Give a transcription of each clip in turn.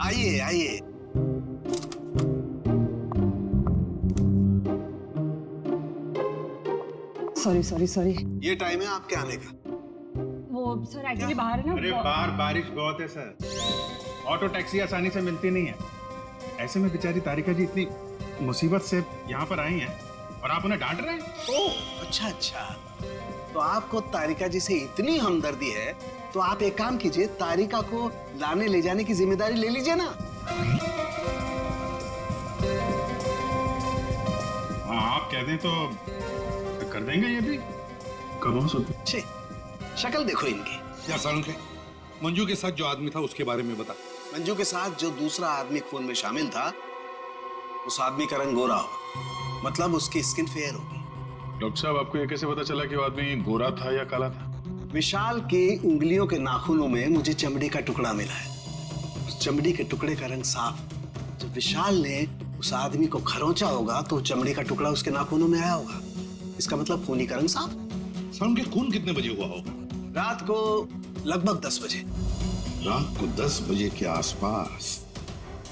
आइए आइए। Sorry sorry sorry. ये टाइम है आपके आने का। वो सर एक्चुअली बाहर है ना। अरे बाहर बारिश बहुत है सर, ऑटो टैक्सी आसानी से मिलती नहीं है। ऐसे में बेचारी तारिका जी इतनी मुसीबत से यहाँ पर आई हैं और आप उन्हें डांट रहे हैं। ओह अच्छा अच्छा, तो आपको तारिका जी से इतनी हमदर्दी है तो आप एक काम कीजिए, तारिका को लाने ले जाने की जिम्मेदारी ले लीजिए ना। हाँ आप कह दें तो कर देंगे ये भी। करो सुन। छे, शक्ल देखो इनकी। या सालुंखे, मंजू के साथ जो आदमी था उसके बारे में बता। मंजू के साथ जो दूसरा आदमी खून में शामिल था, उस आदमी का रंग गोरा होगा, मतलब उसकी स्किन फेयर होगी। डॉक्टर साहब आपको ये कैसे पता चला कि वो आदमी गोरा था या काला था? विशाल की उंगलियों के नाखूनों में मुझे चमड़ी का टुकड़ा मिला है। उस चमड़ी के टुकड़े का रंग साफ। जब विशाल ने उस आदमी को खरोंचा होगा तो चमड़ी का टुकड़ा उसके नाखूनों में आया होगा। इसका मतलब खूनी का रंग साफ। सालुंखे, खून कितने बजे हुआ होगा? रात को लगभग 10 बजे। रात को 10 बजे के आसपास।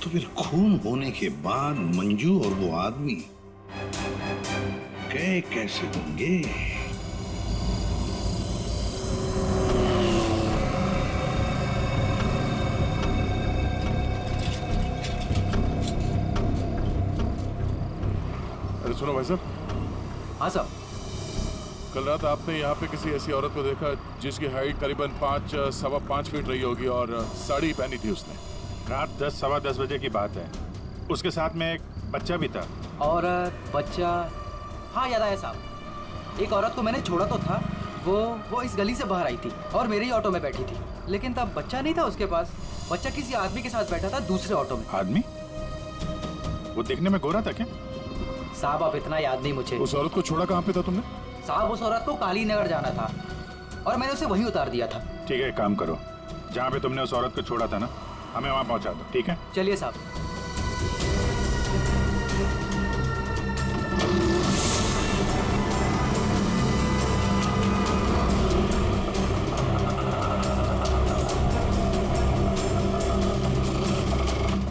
तो फिर खून होने के बाद मंजू और वो आदमी गए कैसे होंगे? अरे सुनो भाई साहब। हाँ साहब। कल रात आपने यहाँ पे किसी ऐसी औरत को देखा जिसकी हाइट करीबन 5-5.25 फीट रही होगी और साड़ी पहनी थी उसने। रात 10-10:15 बजे की बात है। उसके साथ में एक बच्चा भी था। और बच्चा, हाँ याद आया साहब। एक औरत को मैंने छोड़ा तो था, वो इस गली से बाहर आई थी और मेरे ही ऑटो में बैठी थी, लेकिन तब बच्चा नहीं था उसके पास। बच्चा किसी आदमी के साथ बैठा था दूसरे ऑटो में। आदमी? वो देखने में गोरा था क्या? साहब अब इतना याद नहीं मुझे। उस औरत को छोड़ा कहाँ पे था तुमने? साहब उस औरत को काली नगर जाना था और मैंने उसे वहीं उतार दिया था। ठीक है, एक काम करो, जहाँ पे तुमने उस औरत को छोड़ा था ना, हमें वहाँ पहुँचा दो, ठीक है? चलिए साहब।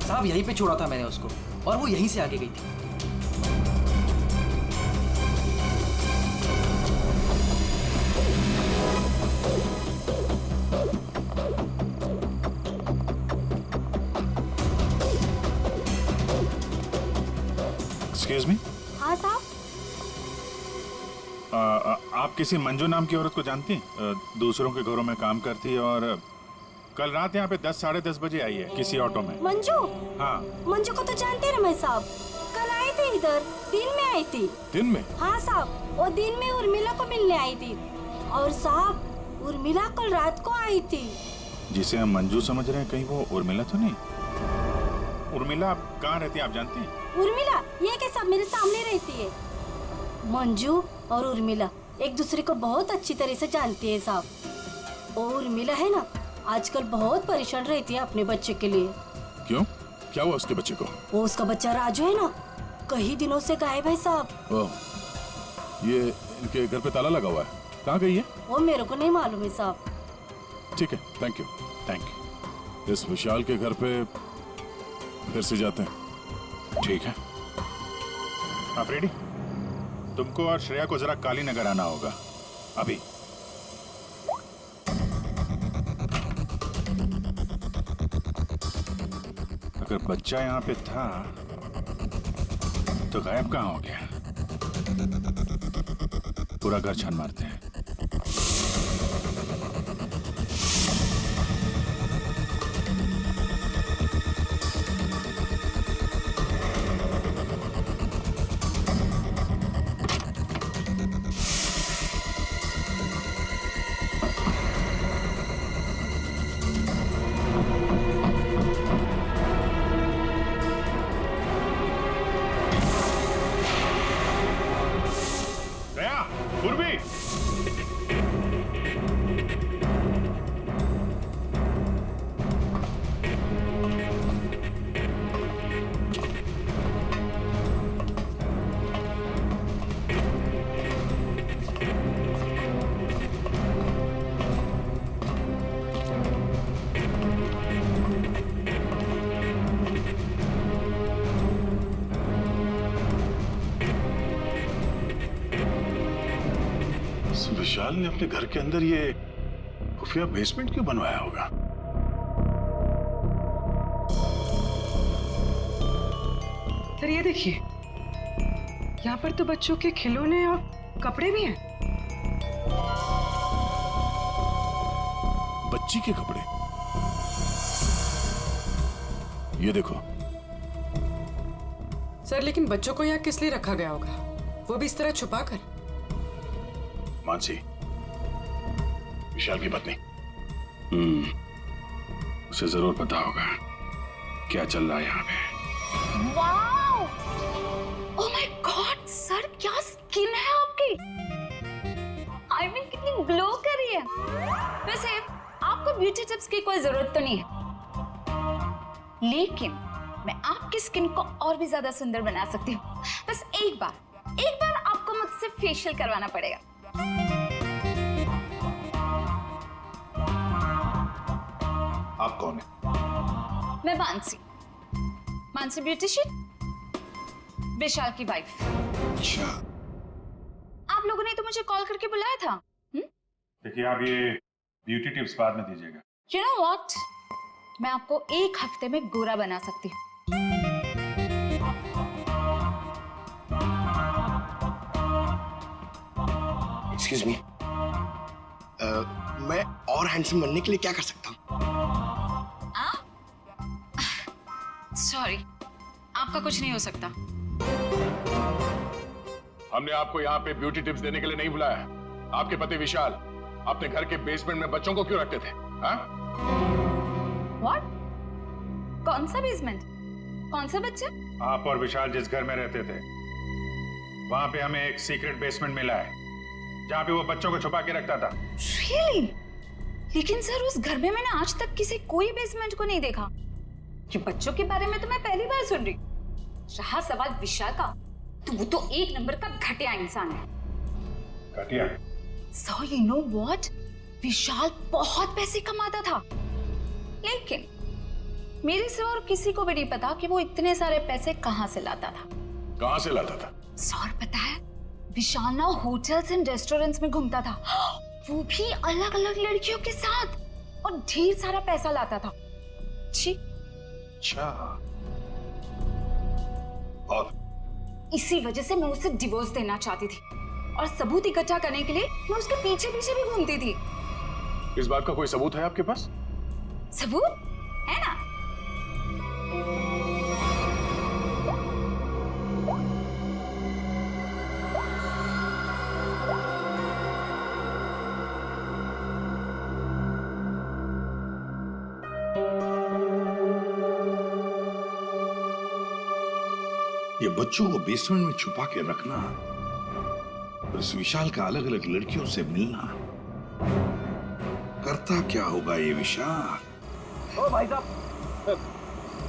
साहब यहीं पे छोड़ा था मैंने उसको और वो यहीं से आगे गई थी। Excuse me. हाँ साहब। आप किसी मंजू नाम की औरत को जानती हैं? दूसरों के घरों में काम करती है और कल रात यहाँ पे 10-10:30 बजे आई है किसी ऑटो में। मंजू? हाँ। मंजू को तो जानते हैं रमेश साहब, कल आई थी इधर, दिन में आई थी। दिन में? हाँ साहब, वो दिन में उर्मिला को मिलने आई थी। और साहब उर्मिला कल रात को आई थी। जिसे हम मंजू समझ रहे हैं, कहीं वो उर्मिला तो नहीं? उर्मिला कहाँ रहती है आप जानती हैं? उर्मिला ये के सब मेरे सामने रहती है। मंजू और उर्मिला एक दूसरे को बहुत अच्छी तरह से जानती है साहब। और उर्मिला है ना, आजकल बहुत परेशान रहती है अपने बच्चे के लिए। क्यों? क्या हुआ उसके बच्चे को? वो उसका बच्चा राजू है ना, कई दिनों से गायब है साहब। ओह, ये इनके घर पे ताला लगा हुआ है। कहाँ गई है? वो मेरे को नहीं मालूम है साहब। ठीक है, थैंक यू। इस विशाल के घर पे फिर से जाते हैं। ठीक है, आप रेडी? तुमको और श्रेया को जरा काली नगर आना होगा अभी। अगर बच्चा यहाँ पे था तो गायब कहाँ हो गया? पूरा घर छान मारते हैं। पूर्वी, विशाल ने अपने घर के अंदर ये खुफिया बेसमेंट क्यों बनवाया होगा? सर ये देखिए, यहाँ पर तो बच्चों के खिलौने और कपड़े भी हैं। बच्ची के कपड़े? ये देखो। सर लेकिन बच्चों को यहाँ किस लिए रखा गया होगा, वो भी इस तरह छुपा कर? मानसी, विशाल की पत्नी, उसे जरूर पता होगा क्या चल रहा है यहाँ पे। Wow! Oh my God sir, क्या स्किन है आपकी! आई मीन कितनी ग्लो कर रही है। वैसे आपको ब्यूटी टिप्स की कोई जरूरत तो नहीं है, लेकिन मैं आपकी स्किन को और भी ज्यादा सुंदर बना सकती हूँ। बस एक बार आपको मुझसे फेशियल करवाना पड़ेगा। आप कौन है? मैं मानसी ब्यूटिशियन, विशाल की वाइफ। अच्छा। आप लोगों ने तो मुझे कॉल करके बुलाया था। देखिए, आप ये ब्यूटी टिप्स बाद में दीजिएगा। You know what? मैं आपको एक हफ्ते में गोरा बना सकती हूँ। एक्सक्यूज मी, मैं और हैंडसम बनने के लिए क्या कर सकता हूँ? सॉरी, आपका कुछ नहीं हो सकता। हमने आपको यहाँ पे ब्यूटी टिप्स देने के लिए नहीं बुलाया। आपके पति विशाल अपने घर के बेसमेंट में बच्चों को क्यों रखते थे? हाँ? What? कौन सा बेसमेंट? कौन सा बच्चा? आप और विशाल जिस घर में रहते थे, वहाँ पे हमें एक सीक्रेट बेसमेंट मिला है, जहाँ पे वो बच्चों को छुपा के रखता था। Really? लेकिन सर उस घर में मैंने आज तक किसी कोई बेसमेंट को नहीं देखा। ये बच्चों के बारे में तो मैं पहली बार सुन रही। रहा सवाल विशाल का, तो वो तो एक नंबर का घटिया इंसान है। घटिया? So you know what? विशाल बहुत पैसे कमाता था, लेकिन मेरे से और किसी को भी नहीं पता कि वो इतने सारे पैसे कहाँ से लाता था। कहाँ से लाता था? सर पता है, विशाल ना होटल्स एंड रेस्टोरेंट्स में घूमता था, वो भी अलग अलग लड़कियों के साथ, और ढेर सारा पैसा लाता था। छी। अच्छा। और इसी वजह से मैं उसे डिवोर्स देना चाहती थी, और सबूत इकट्ठा करने के लिए मैं उसके पीछे पीछे भी घूमती थी। इस बात का कोई सबूत है आपके पास? सबूत है ना? ये बच्चों को बेसमेंट में छुपा के रखना और इस विशाल का अलग अलग लड़कियों से मिलना, करता क्या होगा ये विशाल? ओ भाई साहब,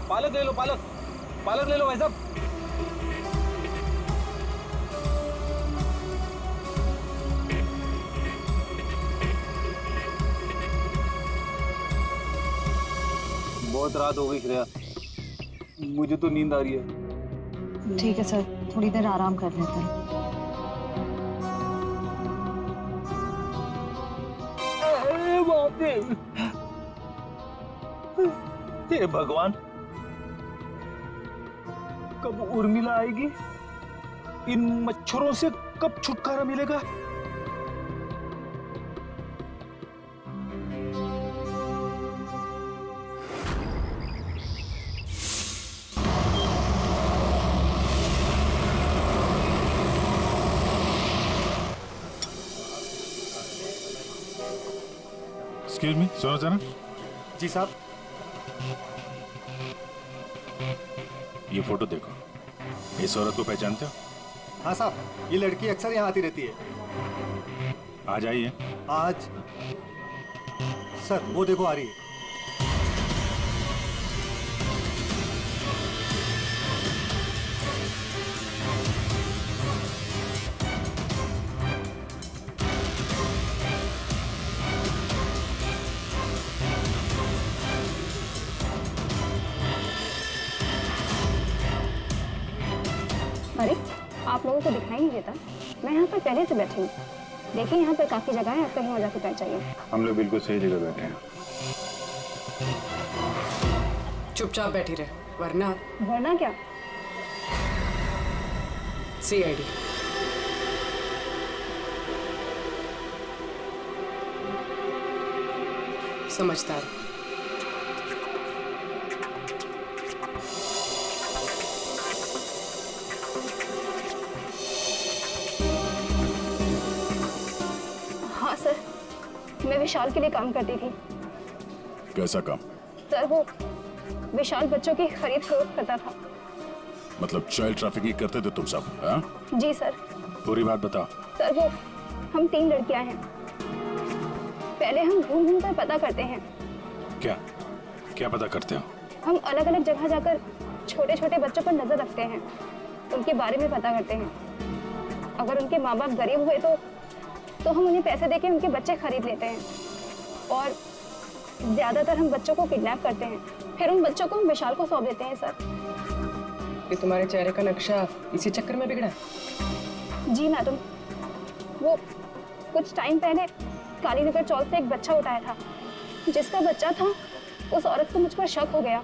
पालक ले लो, पालक ले लो भाई साहब। बहुत रात हो गई श्रेया, मुझे तो नींद आ रही है। ठीक है सर, थोड़ी देर आराम कर लेते हैं। हे भगवान, कब उर्मिला आएगी? इन मच्छरों से कब छुटकारा मिलेगा? एक्सक्यूज मी, सुनो जरा। जी साहब। ये फोटो देखो, इस औरत को पहचानते हो? हाँ साहब, ये लड़की अक्सर यहाँ आती रहती है। आज आई है? आज सर वो देखो आ रही है। अरे आप लोगों को दिखाई नहीं देता? मैं यहाँ पर पहले से बैठी हूँ। देखिए यहाँ पे काफी जगह है, आपको कहीं और जाके पैर चाहिए। हम लोग बिल्कुल सही जगह बैठे हैं। चुपचाप बैठी रहे, वरना वरना क्या? CID। समझदार। हाँ सर, मैं विशाल के लिए काम करती थी। कैसा काम? सर वो विशाल बच्चों की खरीद फरोख्त करता था। मतलब चाइल्ड ट्रैफिकिंग करते थे तुम सब? हाँ? जी सर। पूरी बात बताओ। सर वो हम 3 लड़कियां हैं। पहले हम घूम घूम कर पता करते हैं। क्या क्या पता करते हो? हम अलग अलग जगह जाकर छोटे छोटे बच्चों पर नजर रखते हैं, उनके बारे में पता करते हैं। अगर उनके माँ बाप गरीब हुए तो हम उन्हें पैसे देके उनके बच्चे खरीद लेते हैं। और ज्यादातर हम बच्चों को किडनैप करते हैं, फिर उन बच्चों को हम विशाल को सौंप देते हैं सर। ये तुम्हारे चेहरे का नक्शा इसी चक्कर में बिगड़ा? जी मैडम, वो कुछ टाइम पहले कालीनगर चौक से एक बच्चा उठाया था। जिसका बच्चा था उस औरत को मुझ पर शक हो गया।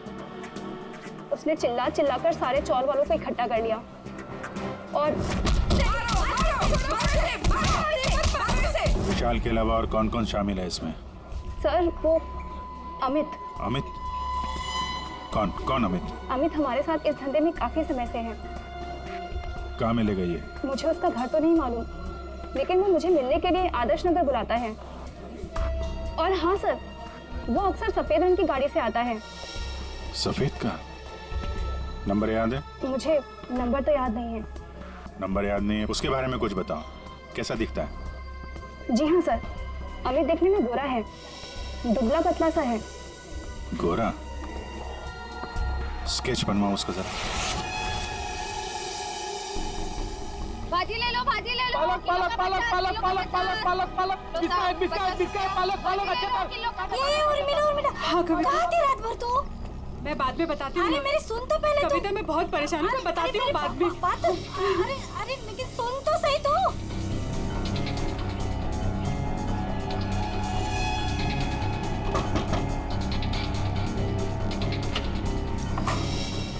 उसने चिल्ला चिल्लाकर सारे चौल वालों को इकट्ठा कर लिया और विशाल के अलावा और कौन कौन शामिल है इसमें? सर वो अमित। अमित? कौन कौन अमित? अमित हमारे साथ इस धंधे में काफी समय से है। कहाँ मिलेगा ये? मुझे उसका घर तो नहीं मालूम, लेकिन वो मुझे मिलने के लिए आदर्श नगर बुलाता है। और हाँ सर, वो अक्सर सफेद रंग की गाड़ी से आता है। सफेद का? नंबर याद है? मुझे नंबर तो याद नहीं है। नंबर याद नहीं है? उसके बारे में कुछ बताओ, कैसा दिखता है? जी हाँ सर, अमित देखने में गोरा है, दुबला पतला सा है। गोरा? स्केच बनवाओ उसका जरा। भाजी ले लो, भाजी ले लो। पालक पालक पालक पालक पालक पालक पालक पालक बिस्किट बिस्किट बिस्किट पालक पालक अच्छे पर। ये उर्मिला हाँ कविता, कहाँ थी रात भर तू? मैं बाद में बताती हूँ। अरे मेरी सुन तो पहले। कविता मैं बहुत परेशान हूँ, मैं बताती हूँ बाद में। बात अरे अरे लेकिन सुन तो सही तू।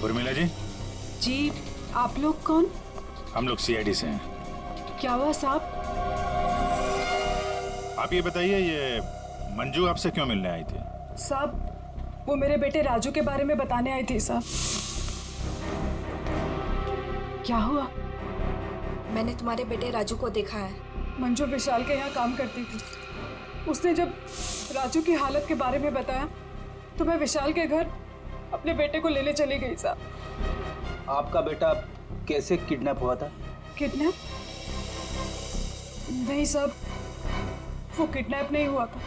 उर्मिला जी? जी, आप लोग कौन? हम लोग CID से हैं। क्या हुआ साहब? आप ये बताइए, ये मंजू आपसे क्यों मिलने आई थी? साहब वो मेरे बेटे राजू के बारे में बताने आई थी साहब। क्या हुआ? मैंने तुम्हारे बेटे राजू को देखा है। मंजू विशाल के यहाँ काम करती थी। उसने जब राजू की हालत के बारे में बताया तो मैं विशाल के घर अपने बेटे को लेने चली गई साहब। आपका बेटा कैसे किडनैप हुआ था? किडनैप? नहीं साहब, वो किडनैप नहीं हुआ था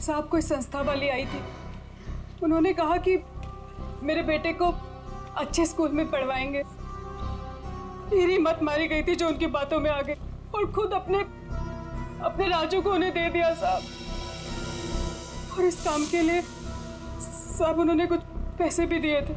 साहब। कोई संस्था वाली आई थी, उन्होंने कहा कि मेरे बेटे को अच्छे स्कूल में पढ़वाएंगे। मेरी हिम्मत मारी गई थी जो उनकी बातों में आ गई और खुद अपने राजू को उन्हें दे दिया साहब। और इस काम के लिए साहब उन्होंने कुछ पैसे भी दिए थे।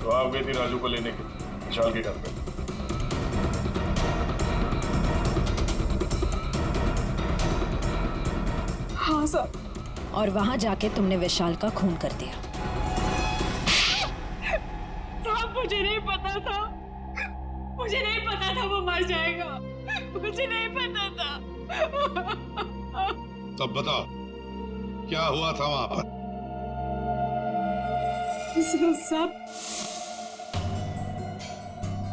तो आप गई थी राजू को लेने के विशाल के घर पे? हाँ साहब। और वहां जाके तुमने विशाल का खून कर दिया। साहब मुझे नहीं पता था, मुझे नहीं पता था वो मर जाएगा, मुझे नहीं पता था। तब बताओ क्या हुआ था वहां पर? साहब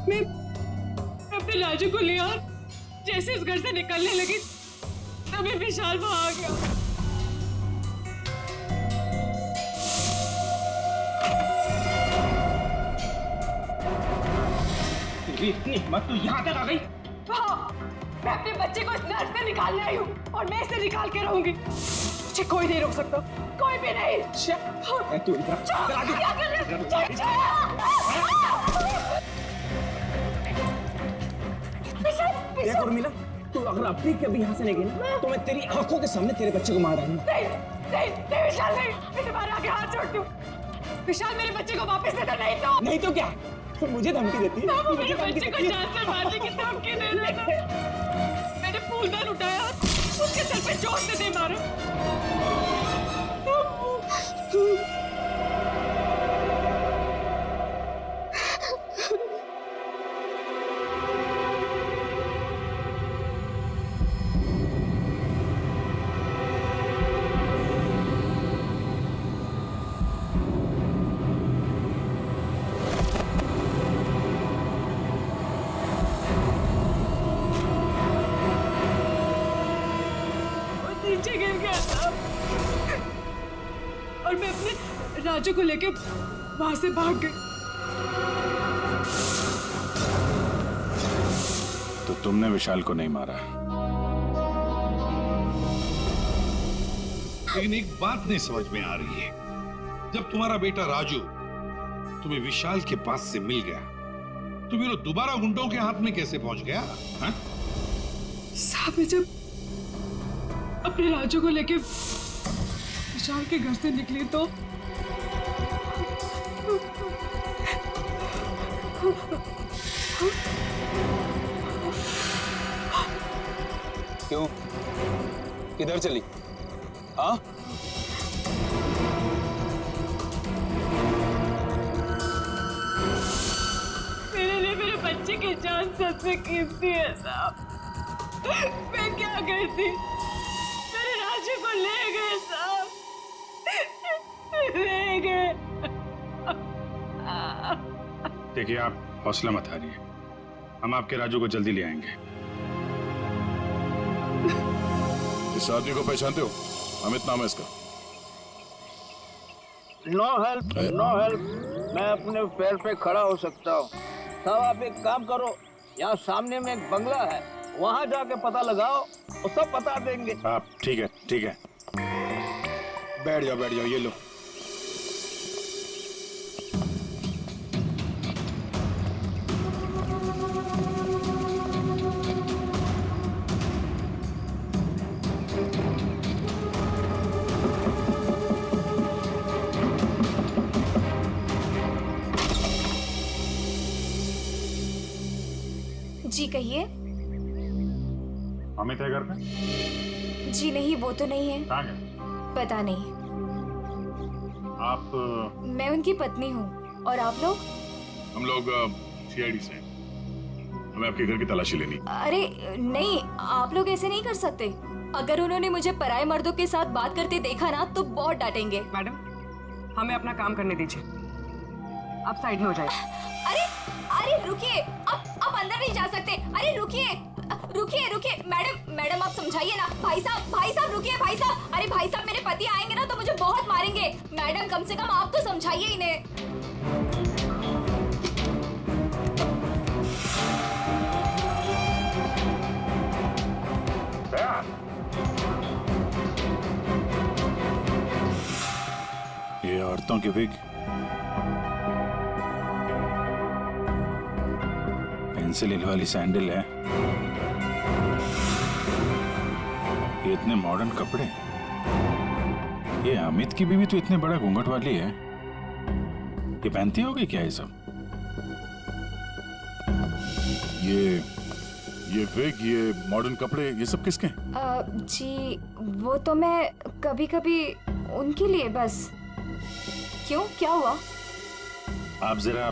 मैं अपने राजू को लिया, जैसे उस घर से निकलने लगी तभी विशाल वहां आ गया। इतनी हिम्मत तू यहाँ तक आ गई? हाँ, मैं अपने बच्चे को इस नर्क से निकालने आई हूँ और मैं इसे निकाल के रहूंगी। मुझे कोई नहीं रोक सकता, कोई भी नहीं। तू इधर क्या कर रहे देख उर्मिला, तू अगर अपनी कभी यहाँ से नहीं गई ना तो मैं तेरी आंखों के सामने तेरे बच्चे को मार डालूंगा। नहीं नहीं नहीं विशाल नहीं, मैं तुम्हारे आगे हाथ जोड़ती हूँ। विशाल मेरे बच्चे को वापस दे दो, नहीं तो क्या तो मुझे धमकी देती है? वो मेरे बच्चे को जान से मारने की धमकी दे रहा था। मैंने फूलदान उठाया, उसके सर पे चोट से दे मारा। नीचे गिर गया था और मैं अपने राजू को लेके वहां से भाग गई। तो तुमने विशाल को नहीं मारा? लेकिन एक बात नहीं समझ में आ रही है, जब तुम्हारा बेटा राजू तुम्हें विशाल के पास से मिल गया तो फिर वो दोबारा गुंडों के हाथ में कैसे पहुंच गया? हाँ? साहब मैं जब अपने राजू को लेके विशाल के घर से निकली तो क्यों? किधर चली? हाँ? मेरे लिए मेरे बच्चे की जान सबसे कीमती है साहब। मैं क्या करती? मेरे राजू को ले गए साहब, ले गए। देखिए आप हौसला मत हारिए, हम आपके राजू को जल्दी ले आएंगे। इस आदमी को पहचानते हो? अमित नाम है इसका। No help, no help. मैं अपने पैर पे खड़ा हो सकता हूँ। साहब आप एक काम करो, यहाँ सामने में एक बंगला है, वहाँ जाके पता लगाओ, वो सब बता देंगे। आप ठीक है, ठीक है। बैठ जाओ, ये लो। जी कहिए। अमित है घर पे? जी नहीं, वो तो नहीं है। कहाँ गए? पता नहीं। आप? मैं उनकी पत्नी हूँ। और आप लोग? हम लोग सीआईडी से। हमें आपके घर की तलाशी लेनी। अरे नहीं, आप लोग ऐसे नहीं कर सकते। अगर उन्होंने मुझे पराये मर्दों के साथ बात करते देखा ना तो बहुत डांटेंगे। मैडम, हमें अपना काम करने दीजिए। आप साइड में हो जाइए। अरे अरे रुकिए, आप अंदर नहीं जा सकते। अरे रुकिए मैडम आप समझाइए ना। भाई साहब रुकिए भाई साहब। अरे भाई साहब, मेरे पति आएंगे ना तो मुझे बहुत मारेंगे। मैडम कम से कम आप तो समझाइए इन्हें। ये औरतों के विग, पेंसिल हिल वाली सैंडल है, ये इतने मॉडर्न कपड़े। ये अमित की बीवी तो इतने बड़ा घूंघट वाली है, ये पहनती होगी क्या ये सब? ये विग, ये मॉडर्न कपड़े, ये सब किसके हैं? जी वो तो मैं कभी कभी उनके लिए बस। क्यों, क्या हुआ? आप जरा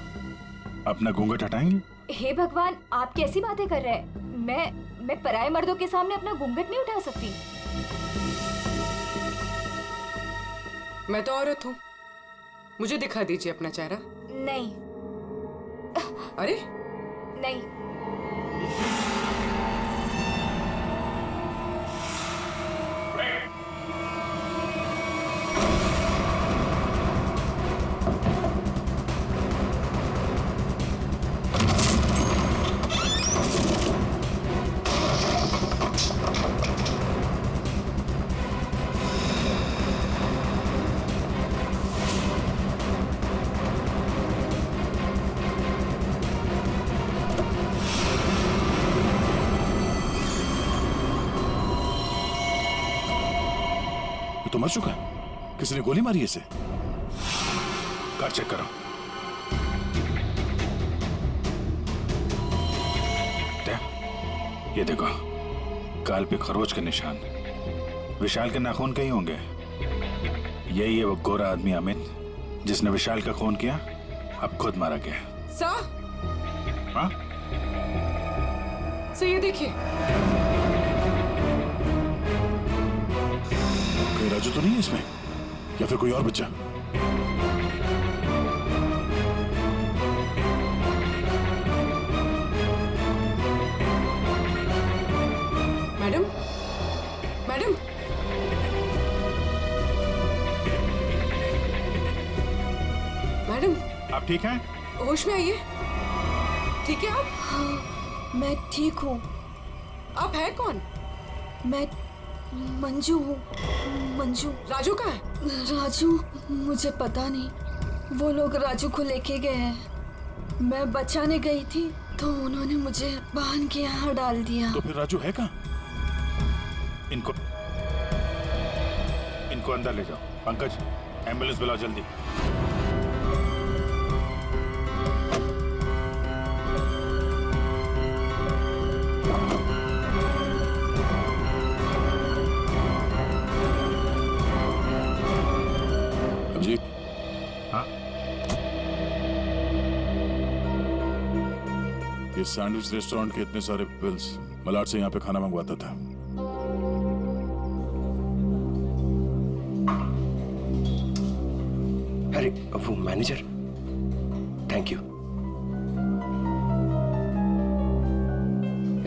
अपना घूंघट हटाएंगे? हे भगवान, आप कैसी बातें कर रहे हैं? मैं पराये मर्दों के सामने अपना घूंघट नहीं उठा सकती। मैं तो औरत हूँ, मुझे दिखा दीजिए अपना चेहरा। नहीं। अरे नहीं। तो मर चुका है। किसी ने गोली मारी है इसे। कार चेक करो। ये देखो, गाल पे खरोच के निशान। विशाल के नाखून कहीं होंगे। यही है वो गोरा आदमी अमित जिसने विशाल का खून किया, अब खुद मारा गया। सर, हाँ? सर ये देखिए। कोई राजू तो नहीं है इसमें, या फिर कोई और बच्चा? मैडम, मैडम, मैडम, आप ठीक हैं? होश में आइए। ठीक है आप? हाँ, मैं ठीक हूँ। आप है कौन? मैं मंजू हूँ। मंजू। राजू कहाँ है? राजू मुझे पता नहीं। वो लोग राजू को लेके गए हैं। मैं बचाने गई थी तो उन्होंने मुझे बांध के यहाँ डाल दिया। तो फिर राजू है कहाँ? इनको अंदर ले जाओ। पंकज, एम्बुलेंस बुलाओ जल्दी। जी हाँ, ये सैंडविच रेस्टोरेंट के इतने सारे बिल्स मलाड से यहाँ पे खाना मंगवाता था। अरे वो manager, thank you.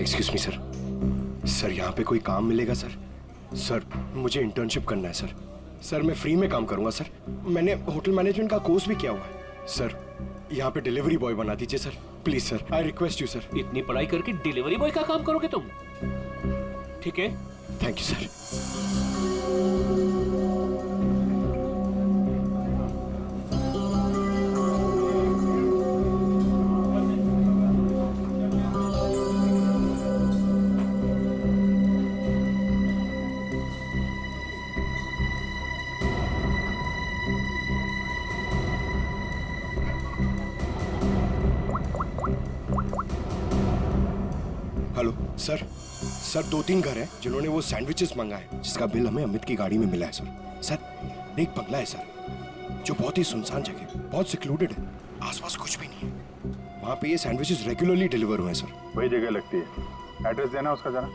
Excuse me sir. Sir यहाँ पे कोई काम मिलेगा सर? सर मुझे इंटर्नशिप करना है सर। सर मैं फ्री में काम करूंगा सर। मैंने होटल मैनेजमेंट का कोर्स भी किया हुआ है सर। यहाँ पे डिलीवरी बॉय बना दीजिए sir, please sir. I request you sir. इतनी पढ़ाई करके डिलीवरी बॉय का काम करोगे तुम? ठीक है, thank you sir. Hello sir. Sir 2-3 घर हैं जिन्होंने वो सैंडविचेस मंगाए, जिसका बिल हमें अमित की गाड़ी में मिला है सर। सर एक बंगला है सर, जो बहुत ही सुनसान जगह, बहुत सिक्लूडेड है, आसपास कुछ भी नहीं है। वहाँ पे ये सैंडविचेस रेगुलरली डिलीवर हुए हैं सर। वही जगह लगती है। एड्रेस देना उसका जरा।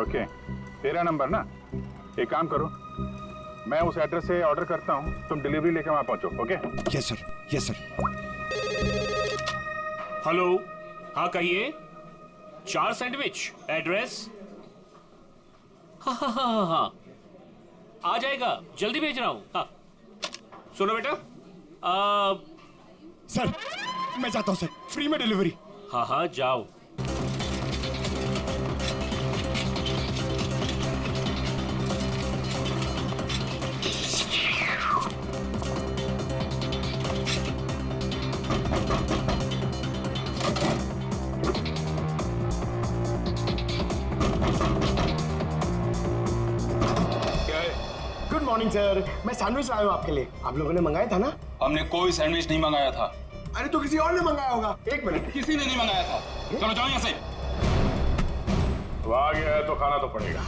ओके, तेरा नंबर ना। एक काम करो, मैं उस एड्रेस से ऑर्डर करता हूँ, तुम डिलीवरी लेकर वहाँ पहुँचो। Okay? Yes sir, yes sir. Hello, हाँ कहिए। 4 सैंडविच, एड्रेस? हाँ हाँ हाँ हाँ हाँ, आ जाएगा, जल्दी भेज रहा हूँ। हाँ सुनो बेटा, सर मैं जाता हूँ सर, फ्री में डिलीवरी। हाँ हाँ जाओ। गुड मॉर्निंग सर, मैं सैंडविच लाया हूँ आपके लिए। आप लोगों ने मंगाया था ना? हमने कोई सैंडविच नहीं मंगाया था। अरे तो किसी और ने मंगाया होगा। एक मिनट। किसी ने नहीं मंगाया था। चलो जाओ यहाँ से। वो आ गया है तो खाना तो पड़ेगा।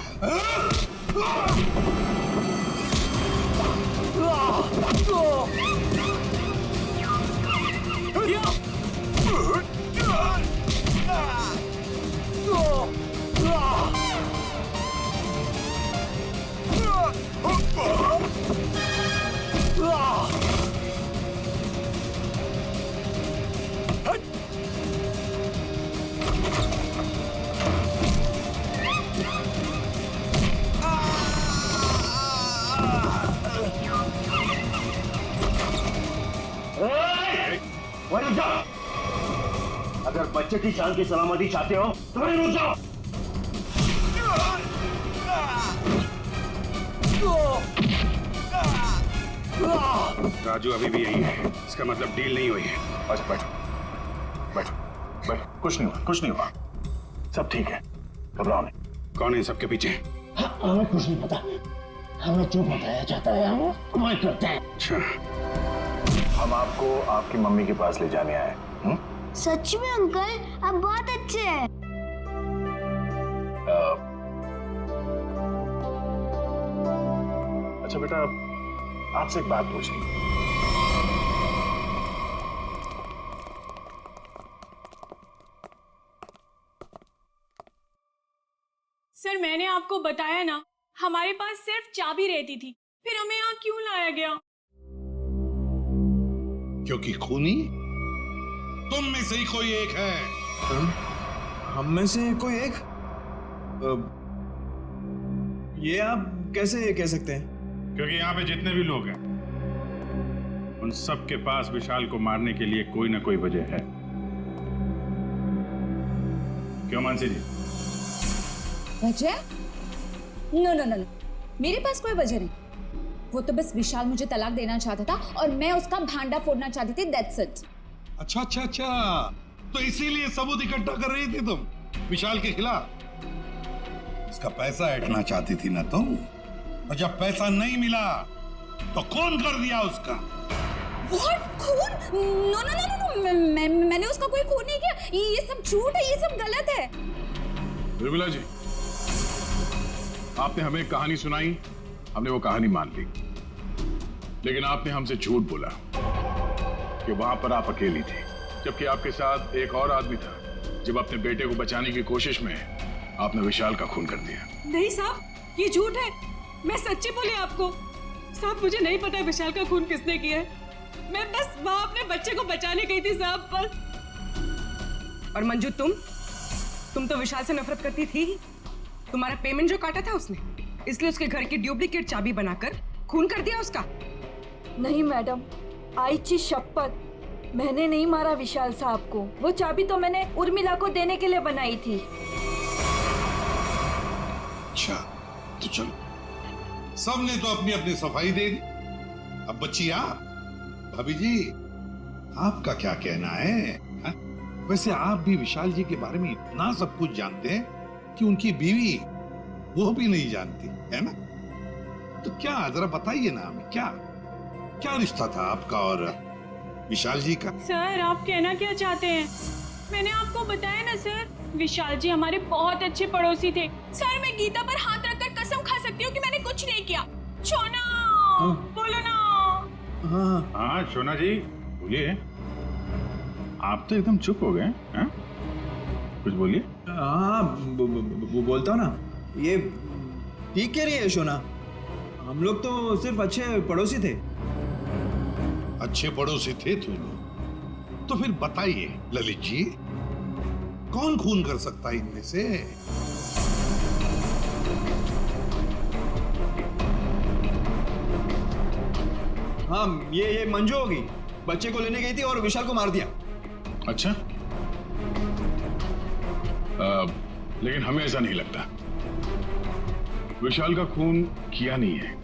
अगर बच्चे की जान की सलामती चाहते हो तो वहीं रुक जाओ। राजू अभी भी यही है, इसका मतलब डील नहीं हुई है। अच्छा बैठो बैठो बैठो, कुछ नहीं हुआ, कुछ नहीं हुआ, सब ठीक है, घबराओ नहीं। कौन है सबके पीछे? हमें कुछ नहीं पता, हमें जो बताया जाता है हम वही करते हैं। अच्छा, हम आपको आपकी मम्मी के पास ले जाने आए। सच में अंकल, आप बहुत अच्छे हैं। अच्छा बेटा, आपसे एक बात पूछनी। सर मैंने आपको बताया ना, हमारे पास सिर्फ चाबी रहती थी, फिर हमें यहाँ क्यों लाया गया? क्योंकि खूनी तुम में से ही कोई एक है। हम में से कोई एक? ये आप कैसे कह सकते हैं? क्योंकि यहाँ पे जितने भी लोग हैं उन सब के पास विशाल को मारने के लिए कोई ना कोई वजह है। क्यों मानसी जी? वजह? नो नो नो, मेरे पास कोई वजह नहीं। वो तो बस विशाल मुझे तलाक देना चाहता था और मैं उसका भांडा फोड़ना चाहती थी, दैट्स इट। अच्छा अच्छा अच्छा, तो इसीलिए सबूत इकट्ठा कर रही थी तुम विशाल के खिलाफ? उसका पैसा ऐंठना चाहती थी ना तुम, और जब पैसा नहीं मिला तो खून कर दिया उसका। What? खून? नो नो नो नो, मैंने उसका कोई खून नहीं किया। ये सब झूठ है, ये सब गलत है। निर्मला जी, आपने हमें कहानी सुनाई, हमने वो कहानी मान ली, लेकिन आपने हमसे झूठ बोला कि वहां पर आप अकेली थी, जबकि आपके साथ एक और आदमी था। जब अपने बेटे को बचाने की कोशिश में आपने विशाल का खून कर दिया। नहीं साहब, ये झूठ है। मैं सच्ची बोली आपको। साहब मुझे नहीं पता विशाल का खून किसने किया है। मैं बस वहां अपने बच्चे को बचाने गई थी साहब, बस। और मंजू, तुम तो विशाल से नफरत करती थी ही। तुम्हारा पेमेंट जो काटा था उसने, इसलिए उसके घर की डुप्लीकेट चाबी बनाकर खून कर दिया उसका। नहीं मैडम, आईची शपथ, मैंने नहीं मारा विशाल साहब को। वो चाबी तो मैंने उर्मिला को देने के लिए बनाई थी। अच्छा तो चलो, सबने तो अपनी अपनी सफाई दे दी। अब बच्ची आप, भाभी जी आपका क्या कहना है? हा? वैसे आप भी विशाल जी के बारे में इतना सब कुछ जानते हैं कि उनकी बीवी वो भी नहीं जानती है ना? तो क्या जरा बताइए ना हमें, क्या क्या रिश्ता था आपका और विशाल जी का? सर आप कहना क्या चाहते हैं? मैंने आपको बताया ना सर, विशाल जी हमारे बहुत अच्छे पड़ोसी थे। सर मैं गीता पर हाथ रखकर कसम खा सकती हूँ कि मैंने कुछ नहीं किया। शोना, बोलो ना। हाँ शोना जी बोलिए। आप तो एकदम चुप हो गए हैं, कुछ बोलिए। हाँ बोलता हूँ ना, ये ठीक कह रही है शोना। हम लोग तो सिर्फ अच्छे पड़ोसी थे। अच्छे पड़ोसी थे तुम? तो फिर बताइए ललित जी, कौन खून कर सकता है इनमें से? हाँ ये मंजू होगी, बच्चे को लेने गई थी और विशाल को मार दिया। अच्छा, लेकिन हमें ऐसा नहीं लगता। विशाल का खून किया नहीं है,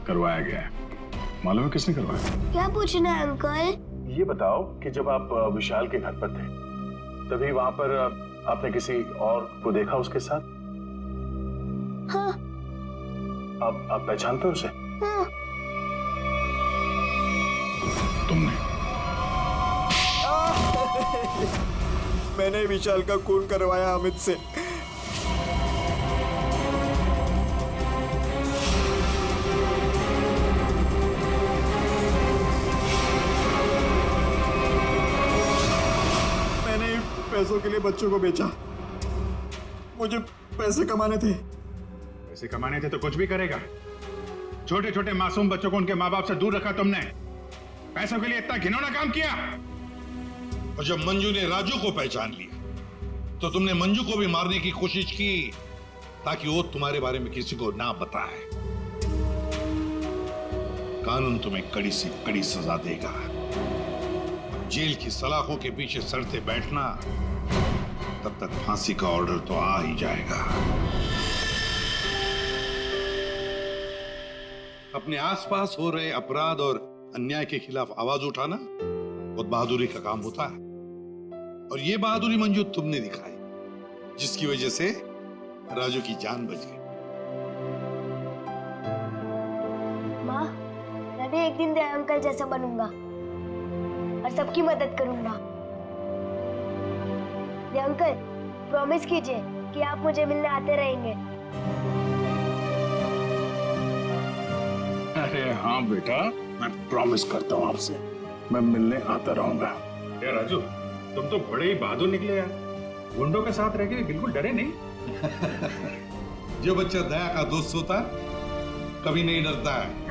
करवाया गया है। मालूम है किसने करवाया? क्या पूछना है अंकल? ये बताओ कि जब आप विशाल के घर पर थे, तभी वहां पर आपने किसी और को देखा उसके साथ? हाँ। आप पहचानते हो उसे? हाँ। तुमने? मैंने विशाल का खून करवाया अमित से। मैंने पैसों के लिए बच्चों को बेचा। मुझे पैसे कमाने थे। पैसे कमाने थे तो कुछ भी करेगा। छोटे छोटे मासूम बच्चों को उनके माँ बाप से दूर रखा तुमने। पैसों के लिए इतना घिनौना काम किया। और जब मंजू ने राजू को पहचान लिया तो तुमने मंजू को भी मारने की कोशिश की ताकि वो तुम्हारे बारे में किसी को ना बताए। कानून तुम्हें कड़ी से कड़ी सजा देगा। जेल की सलाखों के पीछे सड़ते बैठना, तब तक फांसी का ऑर्डर तो आ ही जाएगा। अपने आसपास हो रहे अपराध और अन्याय के खिलाफ आवाज उठाना बहुत बहादुरी का काम होता है, और ये बहादुरी मंजू तुमने दिखाई, जिसकी वजह से राजू की जान बच गई। माँ, मैं भी एक दिन दया अंकल जैसा बनूंगा और सबकी मदद करूंगा। दया अंकल, प्रॉमिस कीजिए कि आप मुझे मिलने आते रहेंगे। अरे हाँ बेटा, मैं प्रॉमिस करता हूँ आपसे, मैं मिलने आता रहूंगा। क्या राजू, तुम तो बड़े ही बहादुर निकले यार। गुंडों के साथ रह के भी बिल्कुल डरे नहीं। जो बच्चा दया का दोस्त होता है कभी नहीं डरता है।